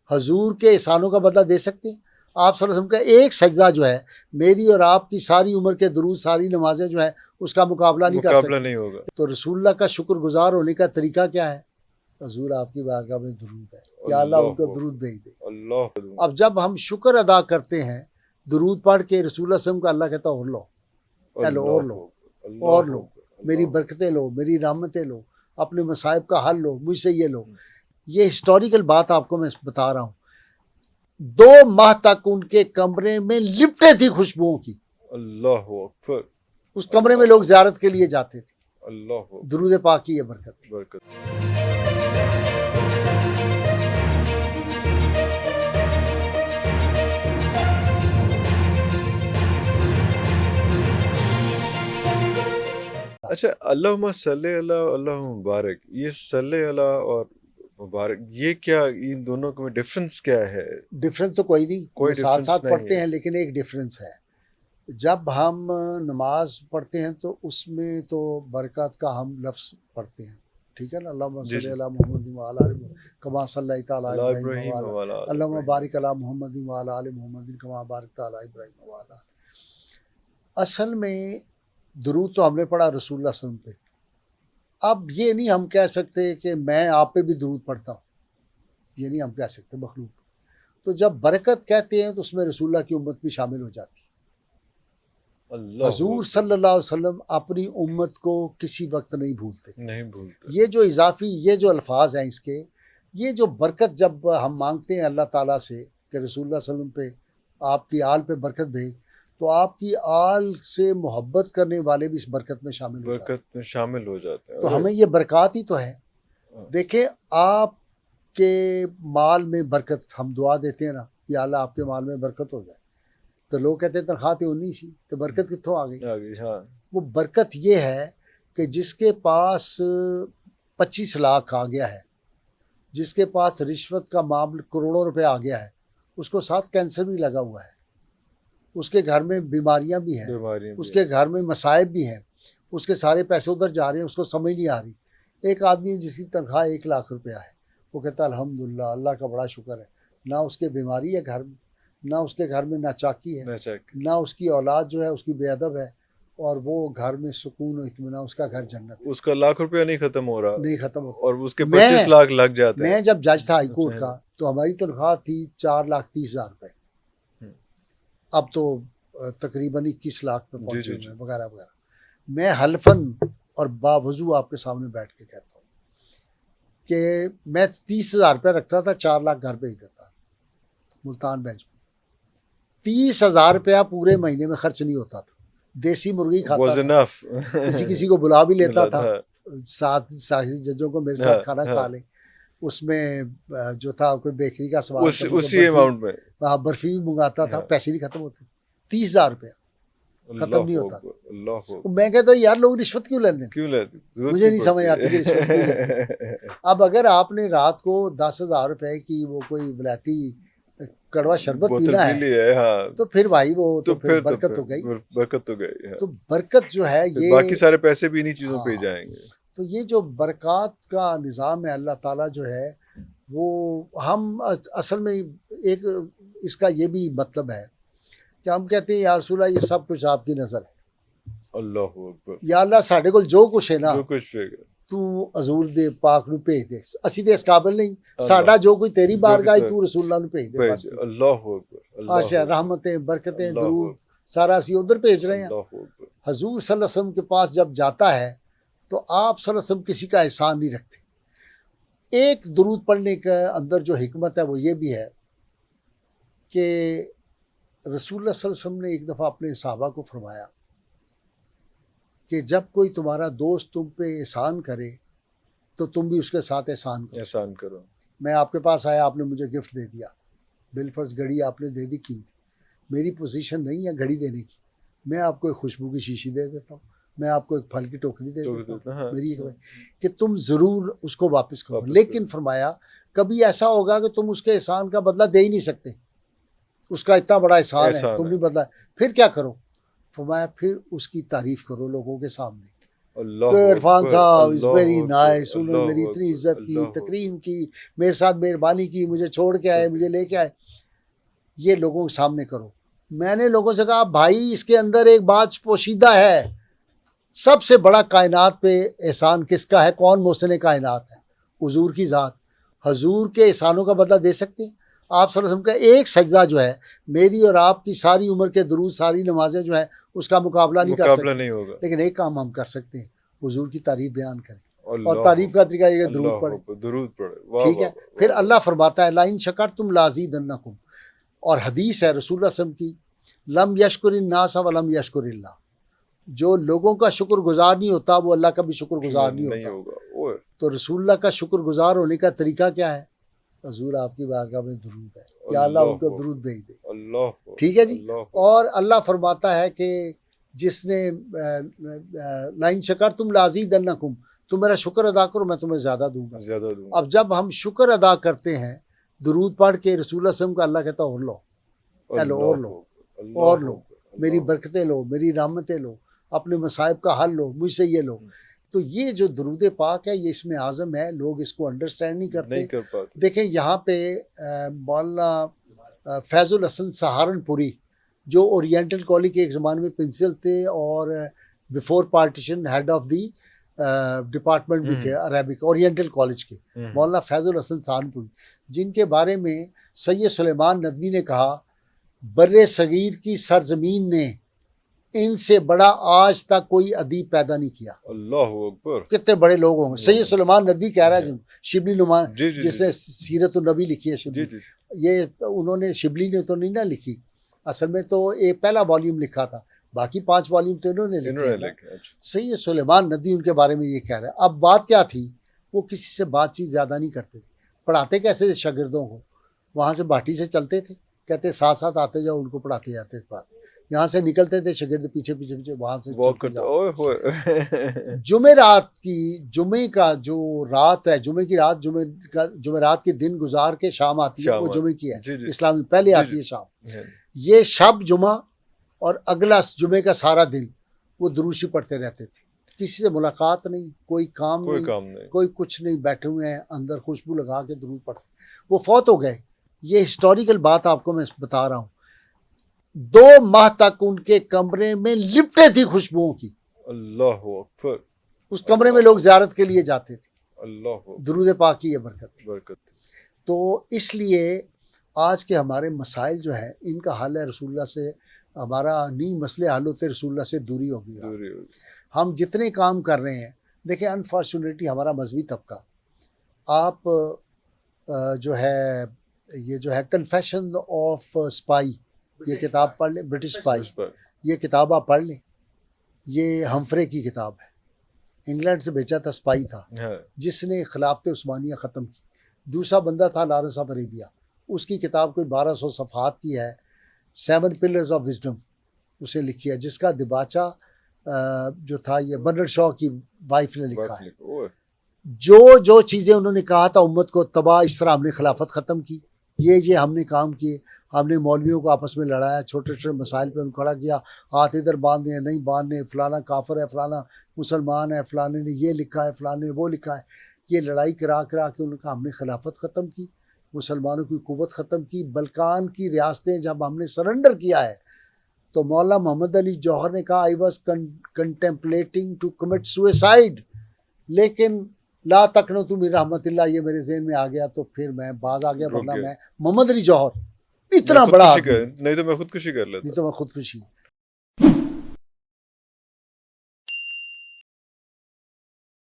حضور کے احسانوں کا بدلہ دے سکتے ہیں؟ آپ صلی اللہ علیہ وسلم کا ایک سجدہ جو ہے میری اور آپ کی ساری عمر کے درود ساری نمازیں جو ہیں اس کا مقابلہ نہیں کر سکتی. نہیں ہوگا. تو رسول اللہ کا شکر گزار ہونے کا طریقہ کیا ہے؟ حضور آپ کی بارگاہ میں درود ہے, یا اللہ ان کو درود بھیج دے. اللہ. اب جب ہم شکر ادا کرتے ہیں درود پڑھ کے رسول اللہ صلی اللہ علیہ وسلم کا, اللہ کہتا اور لو, اور لو, اور لو, میری برکتیں لو, میری رحمتیں لو, اپنے مصائب کا حل لو, مجھ سے یہ لو. یہ ہسٹوریکل بات آپ کو میں بتا رہا ہوں. 2 ماہ تک ان کے کمرے میں لپٹے تھی خوشبوؤں کی. اللہ اکبر. اس کمرے میں لوگ زیارت کے لیے جاتے تھے. اللہ. درود پاک کی یہ برکت. اچھا, اللہم صلی اللہ اللہ مبارک, یہ صلی اللہ اور مبارک یہ کیا, ان دونوں میں ڈفرنس کیا ہے؟ ڈفرنس تو کوئی نہیں, کوئی ساتھ ساتھ پڑھتے ہیں, لیکن ایک ڈفرنس ہے. جب ہم نماز پڑھتے ہیں تو اس میں تو برکات کا ہم لفظ پڑھتے ہیں, ٹھیک ہے نا, اللہم صلی علی محمد وعلی آل محمد کما صلیت علی ابراہیم وعلی اللہم بارک علی محمد وعلی آل محمد کما بارکت علی ابراہیم وعلی آل. اصل میں درود تو ہم نے پڑھا رسول اللہ صلی اللہ علیہ وسلم پہ. اب یہ نہیں ہم کہہ سکتے کہ میں آپ پہ بھی درود پڑھتا ہوں, یہ نہیں ہم کہہ سکتے مخلوق. تو جب برکت کہتے ہیں تو اس میں رسول اللہ کی امت بھی شامل ہو جاتی. حضور صلی اللہ علیہ وسلم اپنی امت کو کسی وقت نہیں بھولتے. یہ جو اضافی یہ جو الفاظ ہیں اس کے, یہ جو برکت جب ہم مانگتے ہیں اللہ تعالیٰ سے کہ رسول اللہ صلی اللہ علیہ وسلم پہ آپ کی آل پہ برکت بھیج, تو آپ کی آل سے محبت کرنے والے بھی اس برکت میں شامل ہو جاتے ہیں. تو ہمیں یہ برکات ہی تو ہے. دیکھیں آپ کے مال میں برکت, ہم دعا دیتے ہیں نا, یا اللہ آپ کے مال میں برکت ہو جائے, تو لوگ کہتے ہیں تنخواہ تو 19 ہی, تو برکت کتوں آ گئی؟ وہ برکت یہ ہے کہ جس کے پاس 25 لاکھ آ گیا ہے, جس کے پاس رشوت کا معاملہ کروڑوں روپے آ گیا ہے, اس کو ساتھ کینسر بھی لگا ہوا ہے, اس کے گھر میں بیماریاں بھی ہیں, اس کے گھر میں مصائب بھی ہیں, اس کے سارے پیسے ادھر جا رہے ہیں, اس کو سمجھ نہیں آ رہی. ایک آدمی ہے جس کی تنخواہ 1 لاکھ روپیہ ہے, وہ کہتا ہے الحمدللہ اللہ کا بڑا شکر ہے, نہ اس کے بیماری ہے گھر میں, نہ اس کے گھر میں ناچاکی ہے, نہ اس کی اولاد جو ہے اس کی بے ادب ہے, اور وہ گھر میں سکون و اطمینان, اس کا گھر جنت. اس کا 1 لاکھ روپیہ نہیں ختم ہو رہا, نہیں ختم ہوتا, اور اس کے 25 لاکھ لگ جاتے ہیں. میں جب جج تھا ہائی کورٹ کا تو ہماری تنخواہ تھی 4,30,000 روپے, اب تو تقریباً 21 لاکھ پہ پہنچے ہوئے وغیرہ وغیرہ. میں حلفاً اور باوضو آپ کے سامنے بیٹھ کے کہتا ہوں کہ میں 30,000 روپے رکھتا تھا, 4 لاکھ گھر بھیج دیتا ملتان بینچ میں. 30,000 روپیہ پورے مہینے میں خرچ نہیں ہوتا تھا. دیسی مرغی کھاتا تھا, کسی کو بلا بھی لیتا تھا, ساتھ ججوں کو میرے ساتھ کھانا کھا لیں. اس میں جو تھا کوئی بیکری کا سوال, اسی اماؤنٹ میں برفی بھی منگاتا تھا, پیسے نہیں ختم ہوتے. 30,000 روپیہ ختم نہیں ہوتا. میں کہتا یار لوگ رشوت کیوں لیتے ہیں, مجھے نہیں سمجھ آتی کہ رشوت کیوں لیتے ہیں. اب اگر آپ نے رات کو 10,000 روپے کی وہ کوئی ولایتی کڑوا شربت پینا ہے, تو پھر بھائی وہ تو پھر برکت تو گئی. تو برکت جو ہے یہ باقی سارے پیسے بھی انہی چیزوں پہ جائیں گے. تو یہ جو برکات کا نظام ہے اللہ تعالیٰ جو ہے وہ, ہم اصل میں ایک اس کا یہ بھی مطلب ہے کہ ہم کہتے ہیں یا رسول اللہ یہ سب کچھ آپ کی نظر ہے, اللہ اکبر, یا اللہ ساڈے کول جو کچھ ہے نا تو حضور دے پاک نو بھیج دے, اسی دے اس قابل نہیں, ساڈا جو کوئی تیری بارگاہ تو رسول اللہ نو بھیج دے بس. اللہ اکبر, رحمتیں برکتیں درود سارا اسی ادھر بھیج رہے ہیں. حضور صلی اللہ علیہ وسلم کے پاس جب جاتا ہے تو آپ صلی اللہ علیہ وسلم کسی کا احسان نہیں رکھتے. ایک درود پڑھنے کا اندر جو حکمت ہے وہ یہ بھی ہے کہ رسول اللہ صلی اللہ علیہ وسلم نے ایک دفعہ اپنے صحابہ کو فرمایا کہ جب کوئی تمہارا دوست تم پہ احسان کرے تو تم بھی اس کے ساتھ احسان کرو. میں آپ کے پاس آیا, آپ نے مجھے گفٹ دے دیا, بالفرض گھڑی آپ نے دے دی قیمتی, میری پوزیشن نہیں ہے گھڑی دینے کی, میں آپ کو ایک خوشبو کی شیشی دے دیتا ہوں, میں آپ کو ایک پھل کی ٹوکری دے دیتا ہوں, میری کہ تم ضرور اس کو واپس کرو. لیکن فرمایا کبھی ایسا ہوگا کہ تم اس کے احسان کا بدلہ دے ہی نہیں سکتے, اس کا اتنا بڑا احسان ہے تم نہیں بدلا, پھر کیا کرو؟ فرمایا پھر اس کی تعریف کرو لوگوں کے سامنے, تو عرفان صاحب از ویری نائس، انہوں نے میری اتنی عزت کی، تکریم کی، میرے ساتھ مہربانی کی، مجھے چھوڑ کے آئے، مجھے لے کے آئے. یہ لوگوں کے سامنے کرو. میں نے لوگوں سے کہا بھائی اس کے اندر ایک بات پوشیدہ ہے. سب سے بڑا کائنات پہ احسان کس کا ہے؟ کون محسن کائنات ہے؟ حضور کی ذات. حضور کے احسانوں کا بدلہ دے سکتے ہیں؟ آپ صلی اللہ علیہ وسلم کا ایک سجدہ جو ہے میری اور آپ کی ساری عمر کے درود، ساری نمازیں جو ہیں اس کا مقابلہ نہیں کر سکتے. نہیں ہوگا. لیکن ایک کام ہم کر سکتے ہیں، حضور کی تعریف بیان کریں. اور تعریف کا طریقہ یہ درود پڑھیں. درود پڑھیں. ٹھیک ہے. پھر اللہ فرماتا ہے لَئِن شَكَرْتُمْ لَأَزِيدَنَّكُمْ. اور حدیث ہے رسول اللہ صلی اللہ علیہ وسلم کی، لم یشکر الناس ولم یشکر اللہ. جو لوگوں کا شکر گزار نہیں ہوتا وہ اللہ کا بھی شکر گزار نہیں ہوتا. تو رسول اللہ کا شکر گزار ہونے کا طریقہ کیا ہے؟ حضور آپ کی بارگاہ میں درود ہے، یا اللہ ان کو درود بھیج دے. ٹھیک ہے جی. اور اللہ فرماتا ہے کہ جس نے لَئِن شَكَرْتُمْ لَأَزِيدَنَّكُمْ، تم میرا شکر ادا کرو میں تمہیں زیادہ دوں گا. اب جب ہم شکر ادا کرتے ہیں درود پڑھ کے رسول اللہ صلی اللہ علیہ وسلم کا، اللہ کہتا ہے اور لو، اور لو، اور لو، میری برکتیں لو، میری رحمتیں لو، اپنے مصائب کا حل لو، مجھ سے یہ لو. تو یہ جو درود پاک ہے یہ اس میں اعظم ہے، لوگ اس کو انڈرسٹینڈ نہیں کرتے. دیکھیں یہاں پہ مولانا فیض الحسن سہارنپوری جو اورینٹل کالج کے ایک زمانے میں پرنسپل تھے اور before partition head of the department بھی تھے عربک اورینٹل کالج کے، مولانا فیض الحسن سہارنپوری، جن کے بارے میں سید سلیمان ندوی نے کہا بر صغیر کی سرزمین نے ان سے بڑا آج تک کوئی ادیب پیدا نہیں کیا. اللہ اکبر. کتنے بڑے لوگ ہوں گے. سید سلیمان ندوی کہہ رہا ہے شبلی نعمان جس نے سیرت النبی لکھی ہے، شبلی یہ انہوں نے، شبلی نے تو نہیں نہ لکھی، اصل میں تو ایک پہلا والیوم لکھا تھا، باقی 5 والیوم تو انہوں نے لکھے. سید سلیمان ندوی ان کے بارے میں یہ کہہ رہے ہیں. اب بات کیا تھی؟ وہ کسی سے بات چیت زیادہ نہیں کرتے تھے. پڑھاتے کیسے تھے شاگردوں کو؟ وہاں سے باٹی سے چلتے تھے، کہتے ساتھ ساتھ آتے جاؤ، ان کو پڑھاتے جاتے تھے. یہاں سے نکلتے تھے شاگرد پیچھے پیچھے پیچھے، وہاں سے جمعرات کی، جمعے کا جو رات ہے، جمعے کی رات، جمعرات کے دن گزار کے شام آتی ہے، وہ جمعے کی ہے اسلامی، پہلے آتی ہے شام. یہ شب جمعہ اور اگلا جمعے کا سارا دن وہ دروشی پڑھتے رہتے تھے. کسی سے ملاقات نہیں، کوئی کام نہیں، کوئی کچھ نہیں، بیٹھے ہوئے ہیں اندر خوشبو لگا کے درود پڑھتے. وہ فوت ہو گئے. یہ ہسٹوریکل بات آپ کو میں بتا رہا ہوں. 2 ماہ تک ان کے کمرے میں لپٹے تھی خوشبوؤں کی. اللہ اکبر. اس کمرے میں لوگ زیارت کے لیے جاتے تھے. اللہ درود پاک کی یہ برکت. تو اس لیے آج کے ہمارے مسائل جو ہیں ان کا حل ہے رسول اللہ سے. ہمارا نہیں مسئلے حل ہوتے، رسول اللہ سے دوری ہوگی. ہم جتنے کام کر رہے ہیں، دیکھیں انفارچونیٹلی ہمارا مذہبی طبقہ، آپ جو ہے یہ جو ہے کنفیشن آف اسپائی، یہ کتاب پڑھ لیں، برٹش اسپائی، یہ کتاب آپ پڑھ لیں. یہ ہمفرے کی کتاب ہے، انگلینڈ سے بیچا تھا، اسپائی تھا جس نے خلافت عثمانیہ ختم کی. دوسرا بندہ تھا لارنس آف عربیہ، اس کی کتاب کوئی 1200 صفحات کی ہے، 7 پلرز آف وزڈم اسے لکھی ہے، جس کا دباچہ جو تھا یہ برنرڈ شاہ کی وائف نے لکھا ہے. جو چیزیں انہوں نے کہا تھا امت کو تباہ، اس طرح ہم نے خلافت ختم کی، یہ ہم نے کام کیے. ہم نے مولویوں کو آپس میں لڑایا، چھوٹے چھوٹے مسائل پہ ان کھڑا کیا، ہاتھ ادھر باندھنے ہیں نہیں باندھنے، فلانا کافر ہے، فلانا مسلمان ہے، فلانے نے یہ لکھا ہے، فلانے نے وہ لکھا ہے. یہ لڑائی کرا کے ان کا ہم نے خلافت ختم کی، مسلمانوں کی قوت ختم کی. بلکان کی ریاستیں جب ہم نے سرنڈر کیا ہے تو مولانا محمد علی جوہر نے کہا I was contemplating to commit suicide, لیکن لا تقنطوا من رحمت اللہ یہ میرے ذہن میں آ گیا تو پھر میں باز آ گیا، ورنہ میں محمد علی جوہر اتنا بڑا نہیں تو میں خودکشی کر لیتا، نہیں تو میں خودکشی